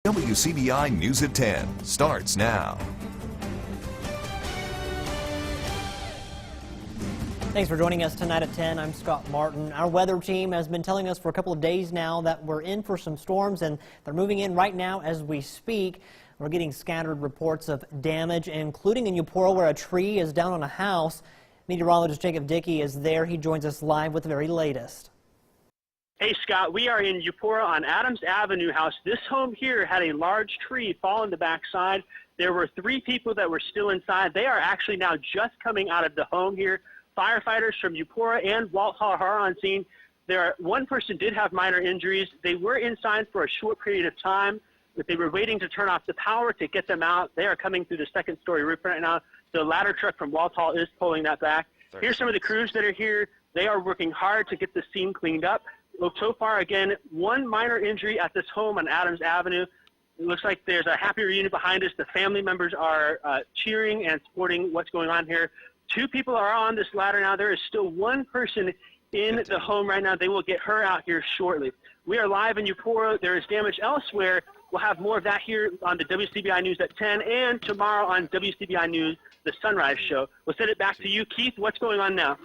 WCBI News at 10 starts now. Thanks for joining us tonight at 10. I'm Scott Martin. Our weather team has been telling us for a couple of days now that we're in for some storms, and they're moving in right now as we speak. We're getting scattered reports of damage, including in Eupora, where a tree is down on a house. Meteorologist Jacob Dickey is there. He joins us live with the very latest. Hey, Scott, we are in Eupora on Adams Avenue house. This home here had a large tree fall on the backside. There were 3 people that were still inside. They are actually now just coming out of the home here. Firefighters from Eupora and Walthall are on scene. One person did have minor injuries. They were inside for a short period of time, but they were waiting to turn off the power to get them out. They are coming through the second-story roof right now. The ladder truck from Walthall is pulling that back. Here's some of the crews that are here. They are working hard to get the scene cleaned up. Well, so far, again, 1 minor injury at this home on Adams Avenue. It looks like there's a happy reunion behind us. The family members are cheering and supporting what's going on here. 2 people are on this ladder now. There is still 1 person in the home right now. They will get her out here shortly. We are live in Eupora. There is damage elsewhere. We'll have more of that here on the WCBI News at 10 and tomorrow on WCBI News, the Sunrise Show. We'll send it back to you, Keith. What's going on now?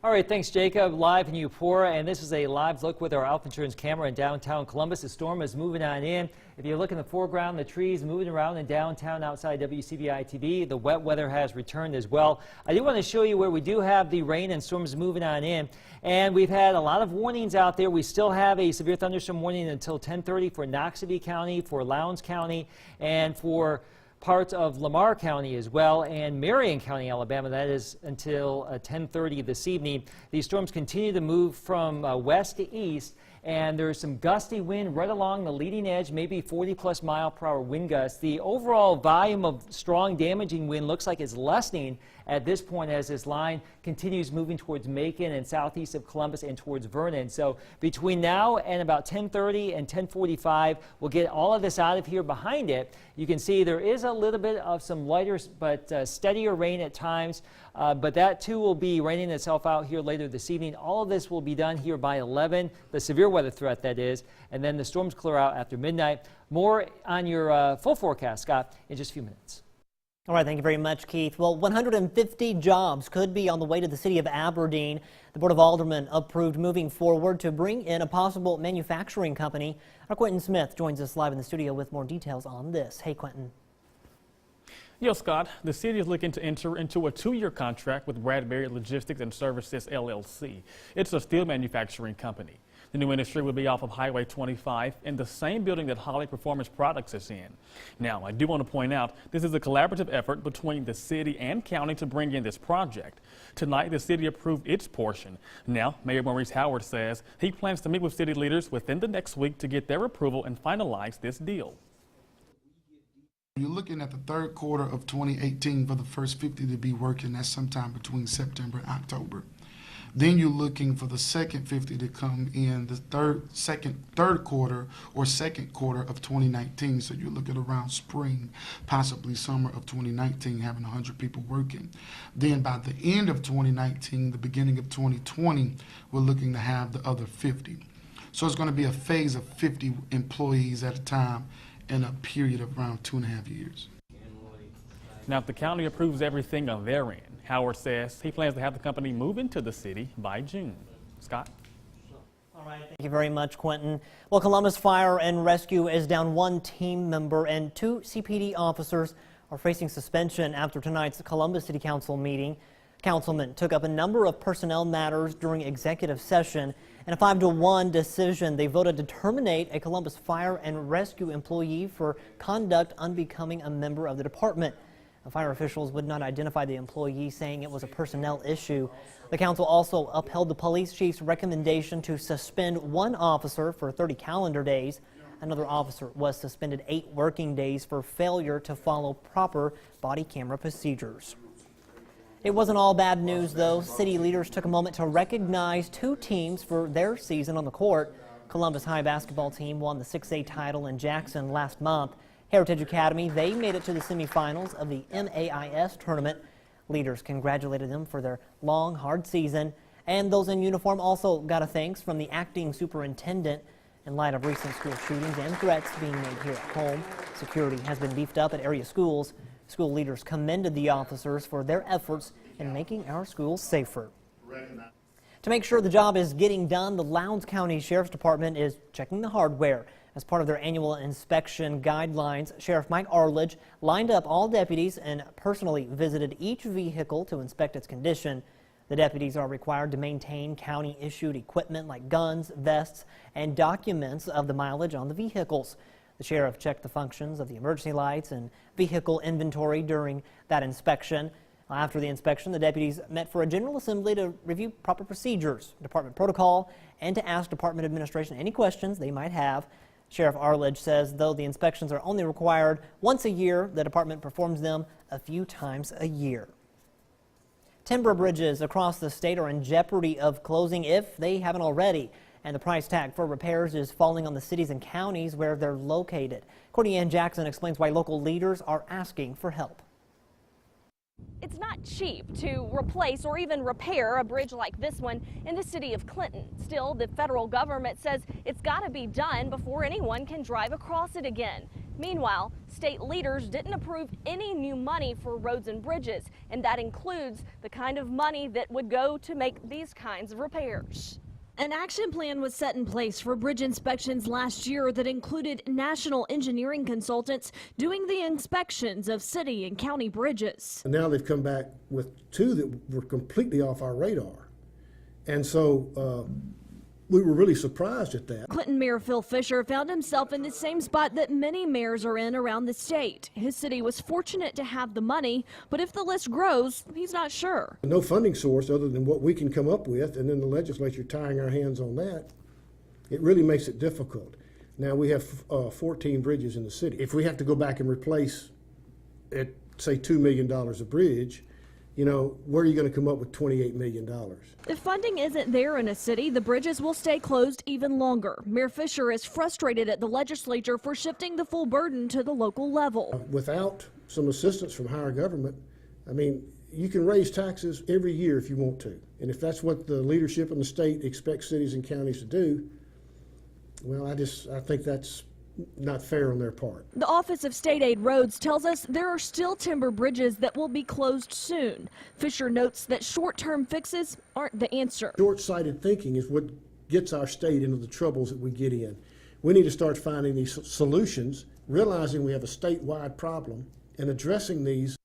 All right, thanks, Jacob. Live in Eupora, and this is a live look with our Alpha Insurance camera in downtown Columbus. The storm is moving on in. If you look in the foreground, the trees moving around in downtown outside WCBI TV. The wet weather has returned as well. I do want to show you where we do have the rain and storms moving on in, and we've had a lot of warnings out there. We still have a severe thunderstorm warning until 10:30 for Noxubee County, for Lowndes County, and for parts of Lamar County as well, and Marion County, Alabama. That is until 10:30 this evening. These storms continue to move from west to east, and there's some gusty wind right along the leading edge, maybe 40+ mile-per-hour wind gusts. The overall volume of strong damaging wind looks like it's lessening at this point as this line continues moving towards Macon and southeast of Columbus and towards Vernon. So between now and about 10:30 and 10:45, we'll get all of this out of here behind it. You can see there is a little bit of some lighter but steadier rain at times, but that too will be raining itself out here later this evening. All of this will be done here by 11, the severe weather threat that is, and then the storms clear out after midnight. More on your full forecast, Scott, in just a few minutes. All right, thank you very much, Keith. Well, 150 jobs could be on the way to the city of Aberdeen. The Board of Aldermen approved moving forward to bring in a possible manufacturing company. Our Quentin Smith joins us live in the studio with more details on this. Hey, Quentin. Yes, Scott, the city is looking to enter into a 2-year contract with Bradbury Logistics and Services, LLC. It's a steel manufacturing company. The new industry will be off of Highway 25 in the same building that Holley Performance Products is in. Now, I do want to point out this is a collaborative effort between the city and county to bring in this project. Tonight, the city approved its portion. Now, Mayor Maurice Howard says he plans to meet with city leaders within the next week to get their approval and finalize this deal. You're looking at the 3rd quarter of 2018 for the first 50 to be working. That's sometime between September and October. Then you're looking for the second 50 to come in the third quarter or second quarter of 2019. So you're looking around spring, possibly summer of 2019, having 100 people working. Then by the end of 2019, the beginning of 2020, we're looking to have the other 50. So it's going to be a phase of 50 employees at a time in a period of around 2.5 years. Now, if the county approves everything on their end, Howard says he plans to have the company move into the city by June. Scott? All right, thank you very much, Quentin. Well, Columbus Fire and Rescue is down 1 team member, and 2 CPD officers are facing suspension after tonight's Columbus City Council meeting. Councilmen took up a number of personnel matters during executive session. In a 5-1 decision, they voted to terminate a Columbus Fire and Rescue employee for conduct unbecoming a member of the department. The fire officials would not identify the employee, saying it was a personnel issue. The council also upheld the police chief's recommendation to suspend 1 officer for 30 calendar days. Another officer was suspended 8 working days for failure to follow proper body camera procedures. It wasn't all bad news, though. City leaders took a moment to recognize 2 teams for their season on the court. Columbus High basketball team won the 6A title in Jackson last month. Heritage Academy, they made it to the semifinals of the MAIS tournament. Leaders congratulated them for their long, hard season. And those in uniform also got a thanks from the acting superintendent. In light of recent school shootings and threats being made here at home, security has been beefed up at area schools. School leaders commended the officers for their efforts in making our schools safer. To make sure the job is getting done, the Lowndes County Sheriff's Department is checking the hardware. As part of their annual inspection guidelines, Sheriff Mike Arledge lined up all deputies and personally visited each vehicle to inspect its condition. The deputies are required to maintain county-issued equipment like guns, vests, and documents of the mileage on the vehicles. The sheriff checked the functions of the emergency lights and vehicle inventory during that inspection. After the inspection, the deputies met for a general assembly to review proper procedures, department protocol, and to ask department administration any questions they might have. Sheriff Arledge says though the inspections are only required once a year, the department performs them a few times a year. Timber bridges across the state are in jeopardy of closing if they haven't already, and the price tag for repairs is falling on the cities and counties where they're located. Courtney Ann Jackson explains why local leaders are asking for help. It's not cheap to replace or even repair a bridge like this one in the city of Clinton. Still, the federal government says it's got to be done before anyone can drive across it again. Meanwhile, state leaders didn't approve any new money for roads and bridges, and that includes the kind of money that would go to make these kinds of repairs. An action plan was set in place for bridge inspections last year that included national engineering consultants doing the inspections of city and county bridges. And now they've come back with two that were completely off our radar. And so we were really surprised at that. Clinton Mayor Phil Fisher found himself in the same spot that many mayors are in around the state. His city was fortunate to have the money, but if the list grows, he's not sure. No funding source other than what we can come up with, and then the legislature tying our hands on that, it really makes it difficult. Now we have 14 bridges in the city. If we have to go back and replace at say $2 million a bridge, you know, where are you going to come up with $28 million? If funding isn't there in a city, the bridges will stay closed even longer. Mayor Fisher is frustrated at the legislature for shifting the full burden to the local level. Without some assistance from higher government, I mean, you can raise taxes every year if you want to. And if that's what the leadership in the state expects cities and counties to do, well, I think that's not fair on their part. The Office of State Aid Roads tells us there are still timber bridges that will be closed soon. Fisher notes that short-term fixes aren't the answer. Short-sighted thinking is what gets our state into the troubles that we get in. We need to start finding these solutions, realizing we have a statewide problem, and addressing these.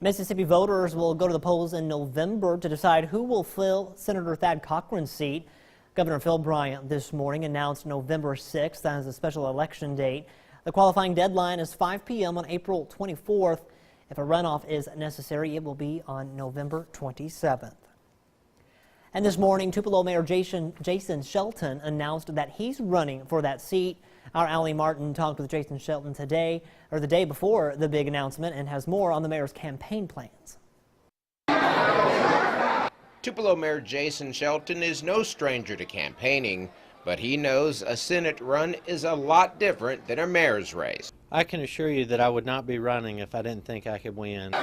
Mississippi voters will go to the polls in November to decide who will fill Senator Thad Cochran's seat. Governor Phil Bryant this morning announced November 6th as a special election date. The qualifying deadline is 5 p.m. on April 24th. If a runoff is necessary, it will be on November 27th. And this morning, Tupelo Mayor Jason Shelton announced that he's running for that seat. Our Allie Martin talked with Jason Shelton today, or the day before the big announcement, and has more on the mayor's campaign plans. Tupelo Mayor Jason Shelton is no stranger to campaigning, but he knows a Senate run is a lot different than a mayor's race. I can assure you that I would not be running if I didn't think I could win.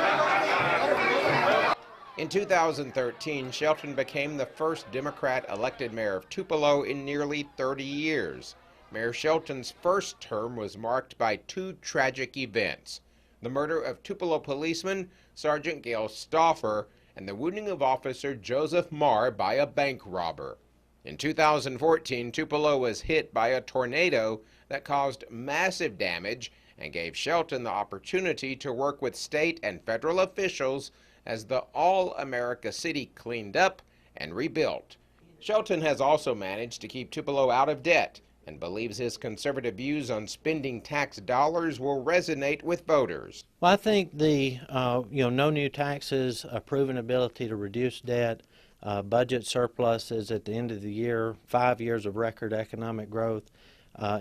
In 2013, Shelton became the first Democrat elected mayor of Tupelo in nearly 30 years. Mayor Shelton's first term was marked by two tragic events: the murder of Tupelo policeman Sergeant Gail Stauffer and the wounding of Officer Joseph Marr by a bank robber. In 2014, Tupelo was hit by a tornado that caused massive damage and gave Shelton the opportunity to work with state and federal officials as the All-America City cleaned up and rebuilt. Shelton has also managed to keep Tupelo out of debt and believes his conservative views on spending tax dollars will resonate with voters. Well, I think the no new taxes, a proven ability to reduce debt, budget surpluses at the end of the year, 5 years of record economic growth,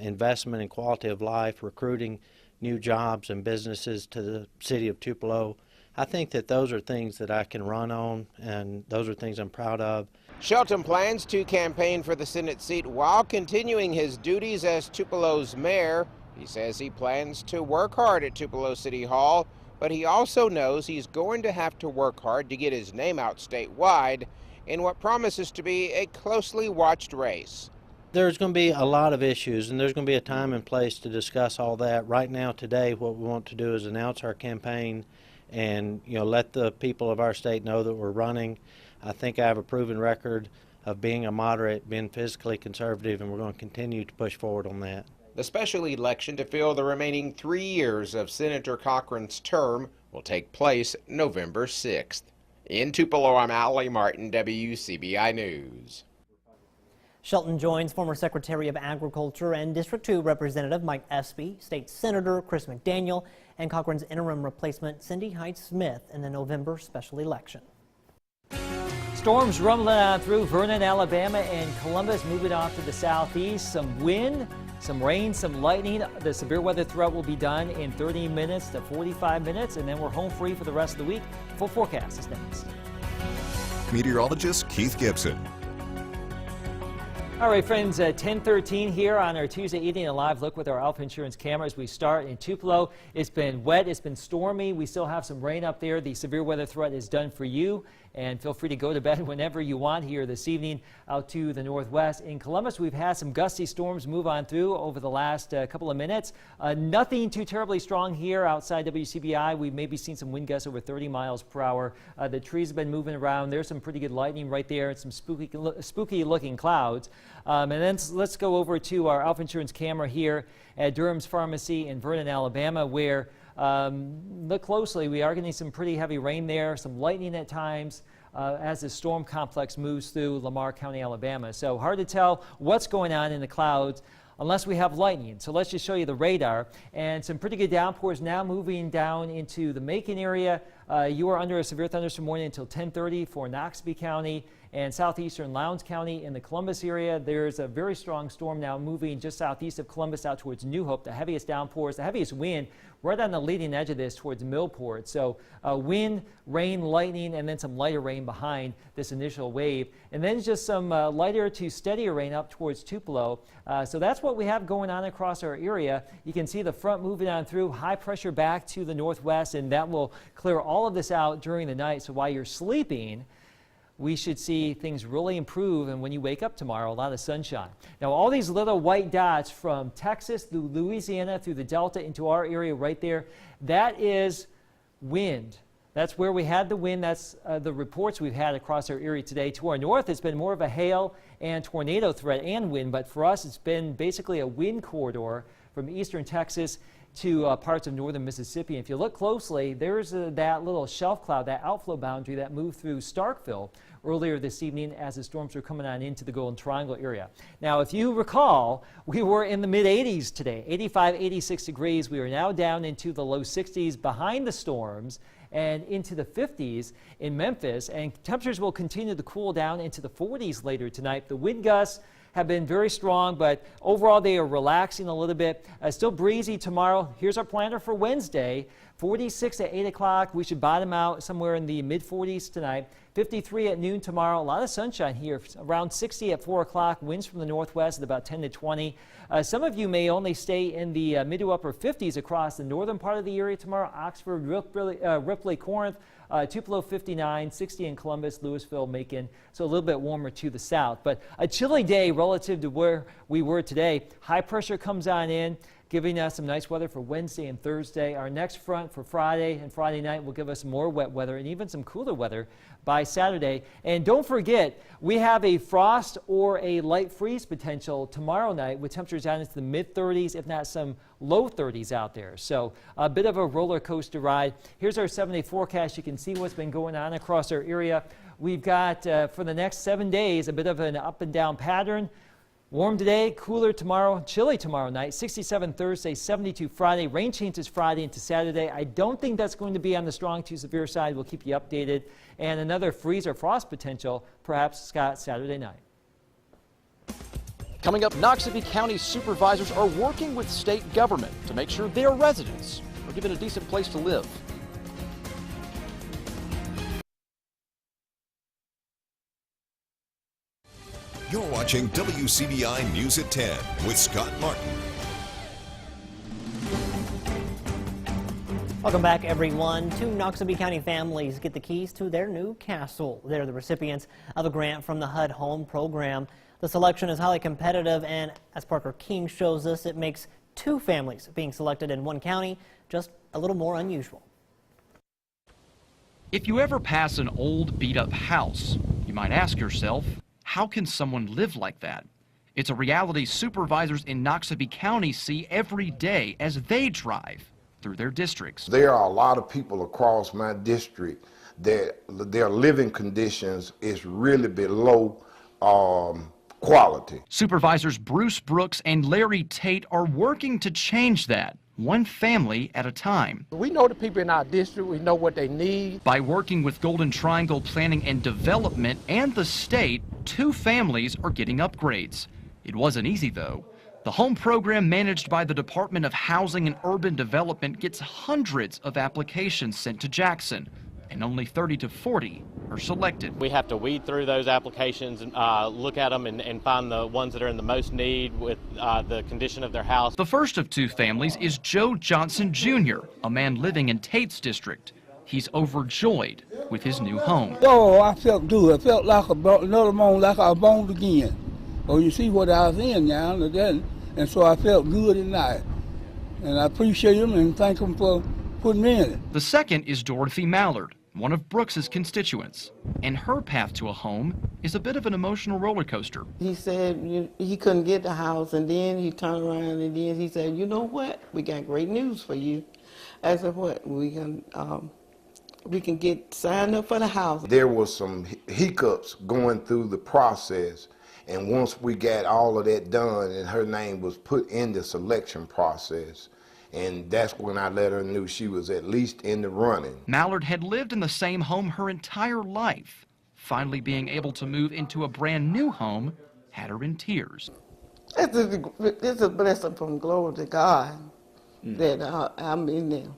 investment in quality of life, recruiting new jobs and businesses to the city of Tupelo. I think that those are things that I can run on, and those are things I'm proud of. Shelton plans to campaign for the Senate seat while continuing his duties as Tupelo's mayor. He says he plans to work hard at Tupelo City Hall, but he also knows he's going to have to work hard to get his name out statewide in what promises to be a closely watched race. There's going to be a lot of issues, and there's going to be a time and place to discuss all that. Right now, today, what we want to do is announce our campaign and, let the people of our state know that we're running. I think I have a proven record of being a moderate, being physically conservative, and we're going to continue to push forward on that. The special election to fill the remaining 3 years of Senator Cochran's term will take place November 6th. In Tupelo, I'm Allie Martin, WCBI News. Shelton joins former Secretary of Agriculture and District 2 Representative Mike Espy, State Senator Chris McDaniel, and Cochran's interim replacement Cindy Hyde-Smith in the November special election. Storms rumbling on through Vernon, Alabama, and Columbus, moving off to the southeast. Some wind, some rain, some lightning. The severe weather threat will be done in 30 minutes to 45 minutes, and then we're home free for the rest of the week. Full forecast is next. Meteorologist Keith Gibson. All right, friends, 10:13 here on our Tuesday evening, a live look with our Alpha Insurance cameras. We start in Tupelo. It's been wet, it's been stormy. We still have some rain up there. The severe weather threat is done for you. And feel free to go to bed whenever you want here this evening out to the northwest. In Columbus, we've had some gusty storms move on through over the last couple of minutes. Nothing too terribly strong here outside WCBI. We've maybe seen some wind gusts over 30 miles per hour. The trees have been moving around. There's some pretty good lightning right there and some spooky looking clouds. And then let's go over to our Alpha Insurance camera here at Durham's Pharmacy in Vernon, Alabama, where look closely. We are getting some pretty heavy rain there, some lightning at times as the storm complex moves through Lamar County, Alabama. So hard to tell what's going on in the clouds unless we have lightning. So let's just show you the radar. And some pretty good downpours now moving down into the Macon area. You are under a severe thunderstorm warning until 10:30 for Noxubee County and southeastern Lowndes County. In the Columbus area, there's a very strong storm now moving just southeast of Columbus out towards New Hope. The heaviest downpours, the heaviest wind right on the leading edge of this towards Millport. So wind, rain, lightning, and then some lighter rain behind this initial wave. And then just some lighter to steadier rain up towards Tupelo. So that's what we have going on across our area. You can see the front moving on through, high pressure back to the northwest, and that will clear all of this out during the night. So while you're sleeping, we should see things really improve, and when you wake up tomorrow, a lot of sunshine. Now, all these little white dots from Texas through Louisiana through the Delta into our area right there, that is wind. That's where we had the wind. That's the reports we've had across our area today. To our north, it's been more of a hail and tornado threat and wind, but for us, it's been basically a wind corridor from eastern Texas to parts of northern Mississippi. And if you look closely, there's that little shelf cloud, that outflow boundary that moved through Starkville earlier this evening as the storms were coming on into the Golden Triangle area. Now, if you recall, we were in the mid-80s today, 85, 86 degrees. We are now down into the low 60s behind the storms and into the 50s in Memphis, and temperatures will continue to cool down into the 40s later tonight. The wind gusts have been very strong, but overall they are relaxing a little bit. Still breezy tomorrow. Here's our planner for Wednesday. 46 at 8 o'clock. We should bottom out somewhere in the mid-40s tonight. 53 at noon tomorrow. A lot of sunshine here. Around 60 at 4 o'clock. Winds from the northwest at about 10 to 20. Some of you may only stay in the mid to upper 50s across the northern part of the area tomorrow. Oxford, Ripley, Corinth, Tupelo 59, 60 in Columbus, Louisville, Macon. So a little bit warmer to the south. But a chilly day relative to where we were today. High pressure comes on in, giving us some nice weather for Wednesday and Thursday. Our next front for Friday and Friday night will give us more wet weather and even some cooler weather by Saturday. And don't forget, we have a frost or a light freeze potential tomorrow night with temperatures down into the mid-30s, if not some low 30s out there. So a bit of a roller coaster ride. Here's our 7-day forecast. You can see what's been going on across our area. We've got, for the next 7 days, a bit of an up and down pattern. Warm today, cooler tomorrow, chilly tomorrow night, 67 Thursday, 72 Friday. Rain changes Friday into Saturday. I don't think that's going to be on the strong to severe side. We'll keep you updated. And another freeze or frost potential, perhaps, Scott, Saturday night. Coming up, Noxubee County supervisors are working with state government to make sure their residents are given a decent place to live. You're watching WCBI News at 10 with Scott Martin. Welcome back, everyone. 2 Noxubee County families get the keys to their new castle. They're the recipients of a grant from the HUD Home program. The selection is highly competitive, and as Parker King shows us, it makes 2 families being selected in one county just a little more unusual. If you ever pass an old, beat-up house, you might ask yourself, how can someone live like that? It's a reality supervisors in Noxubee County see every day as they drive through their districts. There are a lot of people across my district that their living conditions is really below quality. Supervisors Bruce Brooks and Larry Tate are working to change that, one family at a time. We know the people in our district, we know what they need. By working with Golden Triangle Planning and Development and the state, 2 families are getting upgrades. It wasn't easy though. The home program managed by the Department of Housing and Urban Development gets hundreds of applications sent to Jackson, and only 30 to 40 are selected. We have to weed through those applications and look at them and find the ones that are in the most need with the condition of their house. The first of 2 families is Joe Johnson Jr., a man living in Tate's district. He's overjoyed with his new home. Oh, I felt good. I felt like another morning, like I was born again. Oh, you see what I was in now, and so I felt good at night. And I appreciate them and thank them for putting me in it. The second is Dorothy Mallard, one of Brooks's constituents, and her path to a home is a bit of an emotional roller coaster. He said he couldn't get the house, and then he turned around and then he said, you know what, we got great news for you. I said, what? We can get signed up for the house. There was some hiccups going through the process, and once we got all of that done and her name was put in the selection process, and that's when I let her know she was at least in the running. Mallard had lived in the same home her entire life. Finally being able to move into a brand new home had her in tears. It's a blessing from glory to God that I'm in there.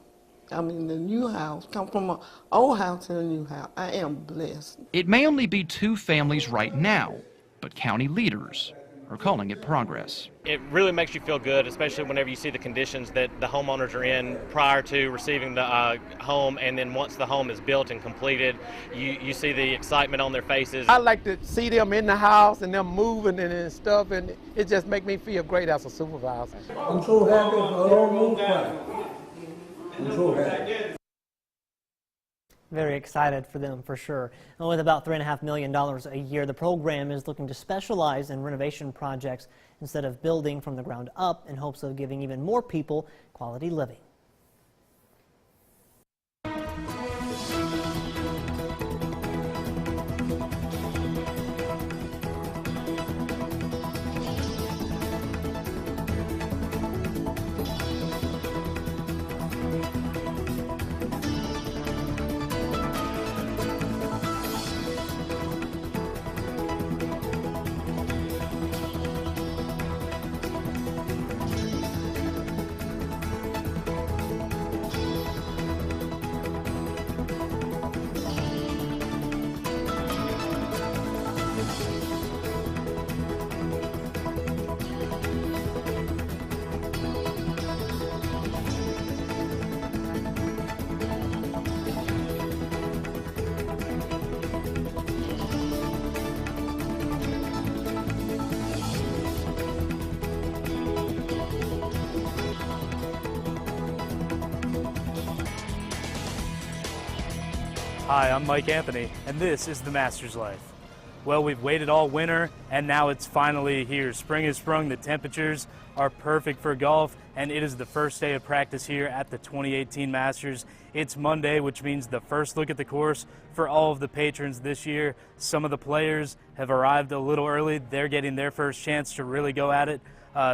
I'm in the new house, come from an old house to a new house. I am blessed. It may only be 2 families right now, but county leaders are calling it progress. It really makes you feel good, especially whenever you see the conditions that the homeowners are in prior to receiving the home, and then once the home is built and completed, you see the excitement on their faces. I like to see them in the house and them moving and stuff, and it just makes me feel great as a supervisor. I'm so happy for a long time. I'm so happy. Very excited for them, for sure. And with about $3.5 million a year, the program is looking to specialize in renovation projects instead of building from the ground up in hopes of giving even more people quality living. Hi, I'm Mike Anthony, and this is the Masters Life. Well, we've waited all winter, and now it's finally here. Spring has sprung, the temperatures are perfect for golf, and it is the first day of practice here at the 2018 Masters. It's Monday, which means the first look at the course for all of the patrons this year. Some of the players have arrived a little early. They're getting their first chance to really go at it,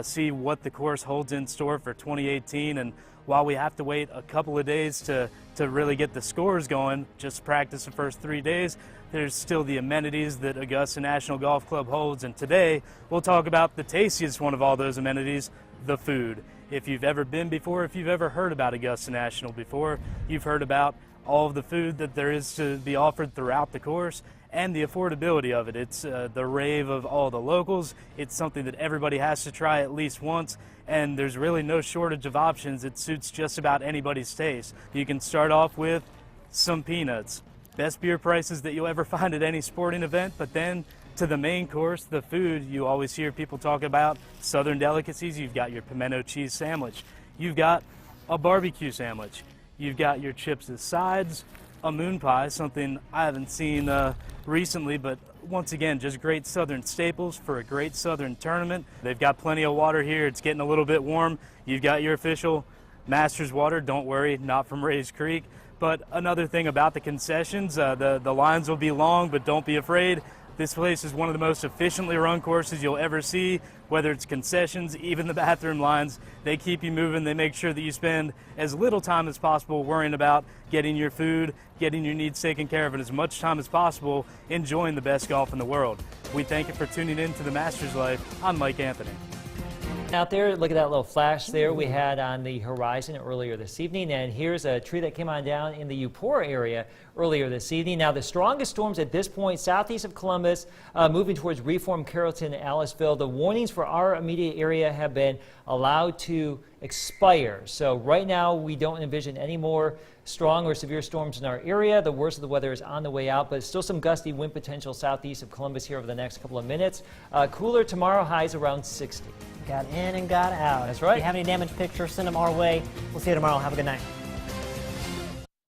see what the course holds in store for 2018, and while we have to wait a couple of days to really get the scores going, just practice the first 3 days, there's still the amenities that Augusta National Golf Club holds. And today, we'll talk about the tastiest one of all those amenities, the food. If you've ever been before, if you've ever heard about Augusta National before, you've heard about all of the food that there is to be offered throughout the course and the affordability of it. It's the rave of all the locals. It's something that everybody has to try at least once, and there's really no shortage of options. It suits just about anybody's taste. You can start off with some peanuts. Best beer prices that you'll ever find at any sporting event, but then to the main course, the food, you always hear people talk about southern delicacies. You've got your pimento cheese sandwich. You've got a barbecue sandwich. You've got your chips as sides, a moon pie, something I haven't seen recently, but once again, just great southern staples for a great southern tournament. They've got plenty of water here. It's getting a little bit warm. You've got your official Masters water. Don't worry, not from Rays Creek. But another thing about the concessions, the lines will be long, but don't be afraid. This place is one of the most efficiently run courses you'll ever see, whether it's concessions, even the bathroom lines. They keep you moving. They make sure that you spend as little time as possible worrying about getting your food, getting your needs taken care of, and as much time as possible enjoying the best golf in the world. We thank you for tuning in to The Masters Life. I'm Mike Anthony. Out there, look at that little flash there we had on the horizon earlier this evening, and here's a tree that came on down in the Eupora area earlier this evening. Now, the strongest storms at this point southeast of Columbus, moving towards Reform, Carrollton, and Aliceville. The warnings for our immediate area have been allowed to expire. So right now, we don't envision any more strong or severe storms in our area. The worst of the weather is on the way out, but still some gusty wind potential southeast of Columbus here over the next couple of minutes. Cooler tomorrow, highs around 60. Got in and got out. That's right. If you have any damage pictures, send them our way. We'll see you tomorrow. Have a good night.